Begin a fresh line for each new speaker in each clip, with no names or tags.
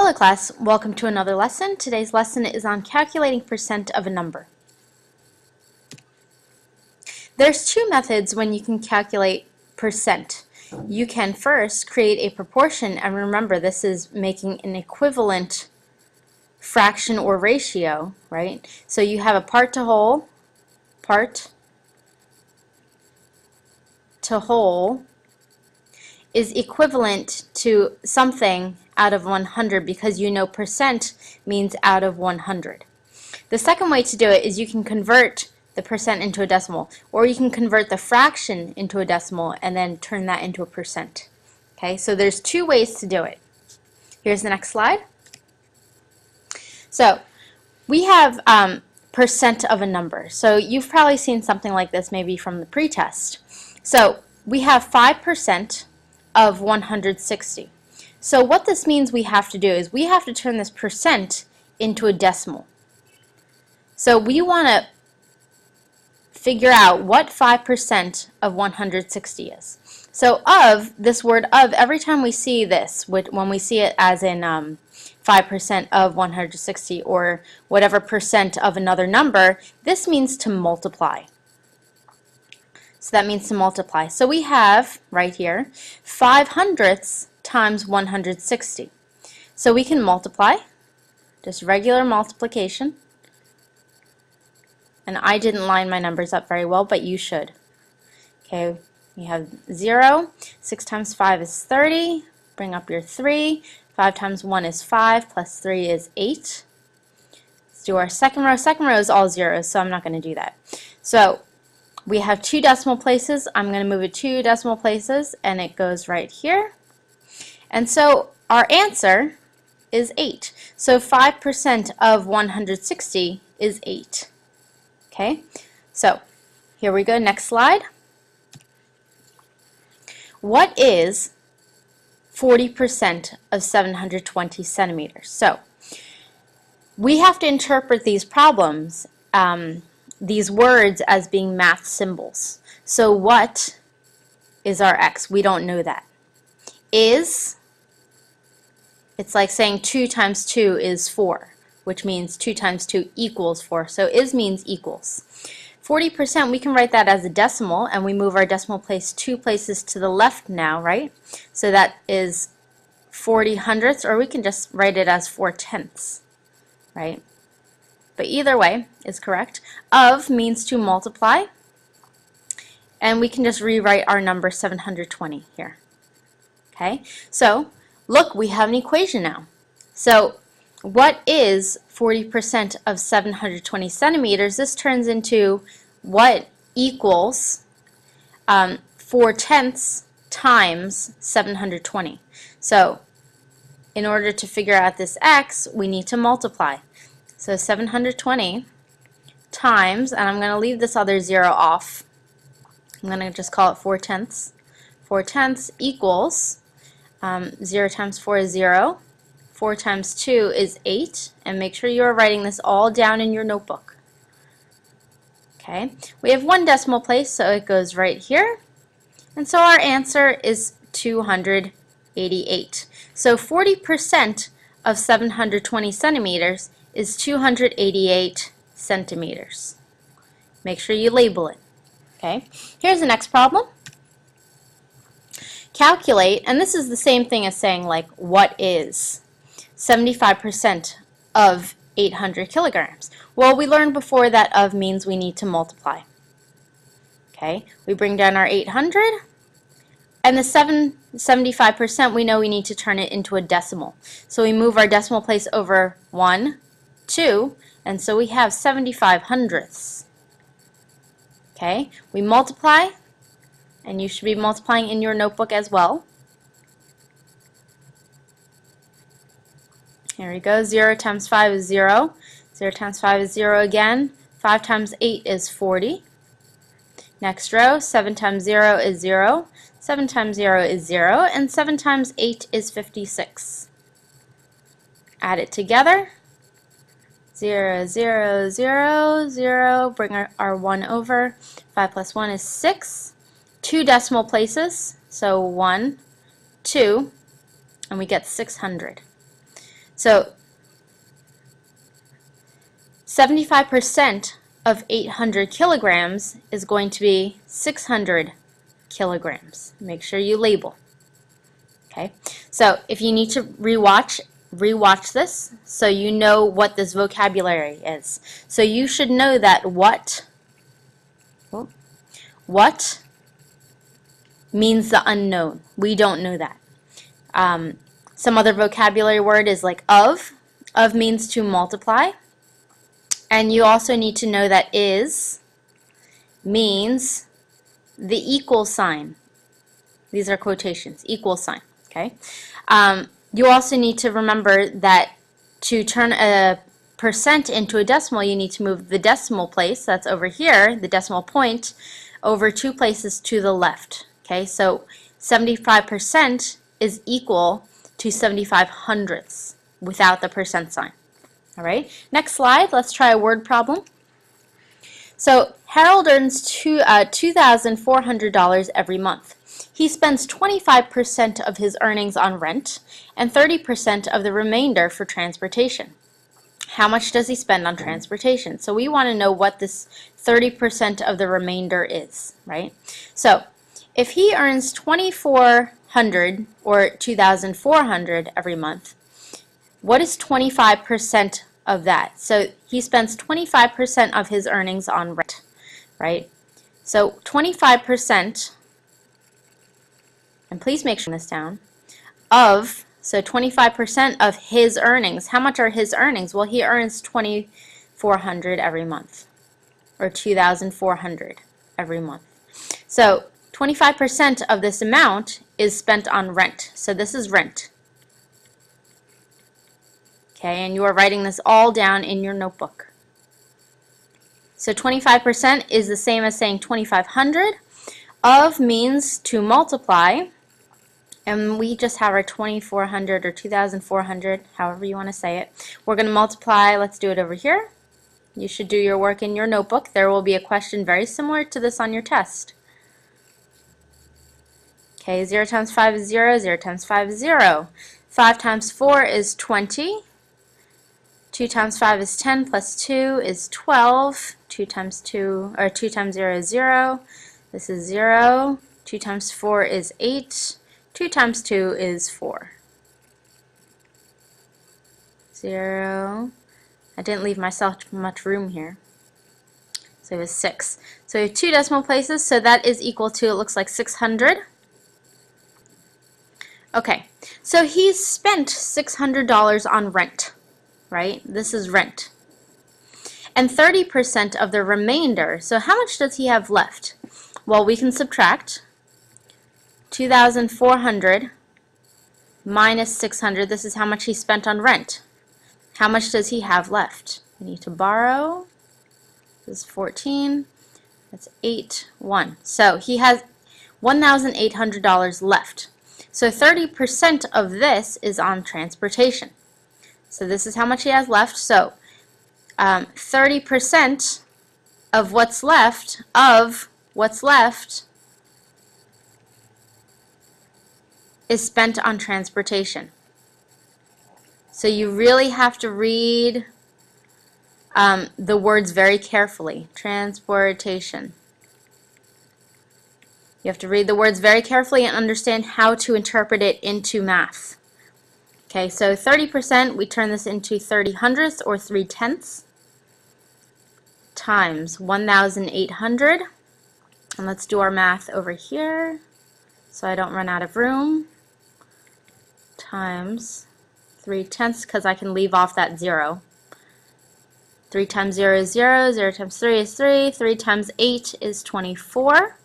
Hello class, welcome to another lesson. Today's lesson is on calculating percent of a number. There's two methods when you can calculate percent. You can first create a proportion, and remember this is making an equivalent fraction or ratio, right? So you have a part to whole is equivalent to something out of 100 because you know percent means out of 100. The second way to do it is you can convert the percent into a decimal, or you can convert the fraction into a decimal and then turn that into a percent. Okay, so there's two ways to do it. Here's the next slide. So we have percent of a number. So you've probably seen something like this maybe from the pretest. So we have 5% of 160. So what this means we have to do is we have to turn this percent into a decimal. So we want to figure out what 5% of 160 is. So of, this word of, every time we see this, when we see it as in 5% of 160 or whatever percent of another number, this means to multiply. So that means to multiply. So we have, right here, 5/100 times 160. So we can multiply, just regular multiplication. And I didn't line my numbers up very well, but you should. Okay, we have 0. 6 times 5 is 30. Bring up your 3. 5 times 1 is 5, plus 3 is 8. Let's do our second row. Second row is all zeros, so I'm not going to do that. So we have 2 decimal places. I'm going to move it 2 decimal places, and it goes right here. And so our answer is 8. So 5% of 160 is 8. Okay, so here we go, next slide. What is 40% of 720 centimeters? So we have to interpret these problems, these words, as being math symbols. So what is our x? We don't know that. Is, it's like saying 2 times 2 is 4, which means 2 times 2 equals 4. So is means equals. 40%, we can write that as a decimal, and we move our decimal place 2 places to the left now, right? So that is 40/100ths, or we can just write it as 4/10ths, right? But either way is correct. Of means to multiply, and we can just rewrite our number 720 here. Okay, so look, we have an equation now. So what is 40% of 720 centimeters? This turns into what equals 4/10ths times 720. So in order to figure out this x, we need to multiply. So 720 times, and I'm going to leave this other 0 off. I'm going to just call it 4/10ths. 4/10ths equals 0 times 4 is 0. 4 times 2 is 8, and make sure you are writing this all down in your notebook. Okay, we have 1 decimal place, so it goes right here, and so our answer is 288. So 40% of 720 centimeters is 288 centimeters. Make sure you label it. Okay, here's the next problem. Calculate, and this is the same thing as saying like what is 75% of 800 kilograms. Well, we learned before that of means we need to multiply. Okay, we bring down our 800, and the 75% we know we need to turn it into a decimal. So we move our decimal place over 1, 2, and so we have 75/100ths. Okay, we multiply, and you should be multiplying in your notebook as well. Here we go, 0 times 5 is 0. 0 times 5 is 0 again. 5 times 8 is 40. Next row, 7 times 0 is 0. 7 times 0 is 0. And 7 times 8 is 56. Add it together. 0, 0, 0, 0. Bring our 1 over. 5 plus 1 is 6. 2 decimal places. So 1, 2. And we get 600. So 75% of 800 kilograms is going to be 600 kilograms. Make sure you label. Okay, so if you need to rewatch this so you know what this vocabulary is. So you should know that what means the unknown. We don't know that. Some other vocabulary word is like of. Of means to multiply. And you also need to know that is means the equal sign. These are quotations, equal sign. Okay. You also need to remember that to turn a percent into a decimal, you need to move the decimal place, that's over here, the decimal point, over 2 places to the left. Okay, so 75% is equal to 75 hundredths without the percent sign. All right, next slide, let's try a word problem. So Harold earns $2,400 every month. He spends 25% of his earnings on rent and 30% of the remainder for transportation. How much does he spend on transportation? So we want to know what this 30% of the remainder is, right? So if he earns $2,400 or $2,400 every month, what is 25% of that? So he spends 25% of his earnings on rent, right? So 25%, and please make sure this down, of, so 25% of his earnings. How much are his earnings? Well, he earns $2,400 every month, or $2,400 every month. So 25% of this amount is spent on rent. So this is rent. Okay, and you are writing this all down in your notebook. So 25% is the same as saying 2,500. Of means to multiply, and we just have our 2,400 or 2,400, however you want to say it. We're going to multiply, let's do it over here. You should do your work in your notebook. There will be a question very similar to this on your test. Okay, 0 times 5 is 0, 0 times 5 is 0. 5 times 4 is 20. 2 times 5 is 10 plus 2 is 12. 2 times 0 is 0. This is 0. 2 times 4 is 8. 2 times 2 is 4. 0. I didn't leave myself much room here. So it was 6. So we have 2 decimal places, so that is equal to, it looks like 600. Okay, so he's spent $600 on rent, right? This is rent. And 30% of the remainder, so how much does he have left? Well, we can subtract 2,400 minus 600. This is how much he spent on rent. How much does he have left? We need to borrow. This is 14. That's 8, 1. So he has $1,800 left. So 30% of this is on transportation. So this is how much he has left. So 30% of what's left, is spent on transportation. So you really have to read the words very carefully. Transportation. You have to read the words very carefully and understand how to interpret it into math. Okay, so 30%, we turn this into 30 hundredths or 3 tenths times 1,800. And let's do our math over here so I don't run out of room. Times 3 tenths, because I can leave off that 0. 3 times 0 is 0, 0 times 3 is 3, 3 times 8 is 24.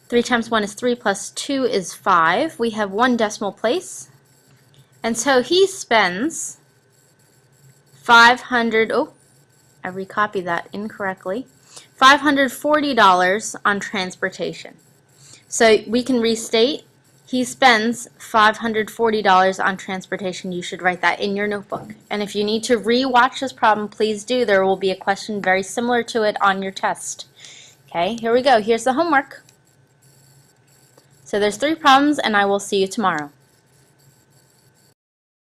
3 times 1 is 3 plus 2 is 5. We have 1 decimal place. And so he spends 500, oh, I recopied that incorrectly, $540 on transportation. So we can restate, he spends $540 on transportation. You should write that in your notebook. And if you need to re-watch this problem, please do. There will be a question very similar to it on your test. Okay, here we go. Here's the homework. So there's 3 problems, and I will see you tomorrow.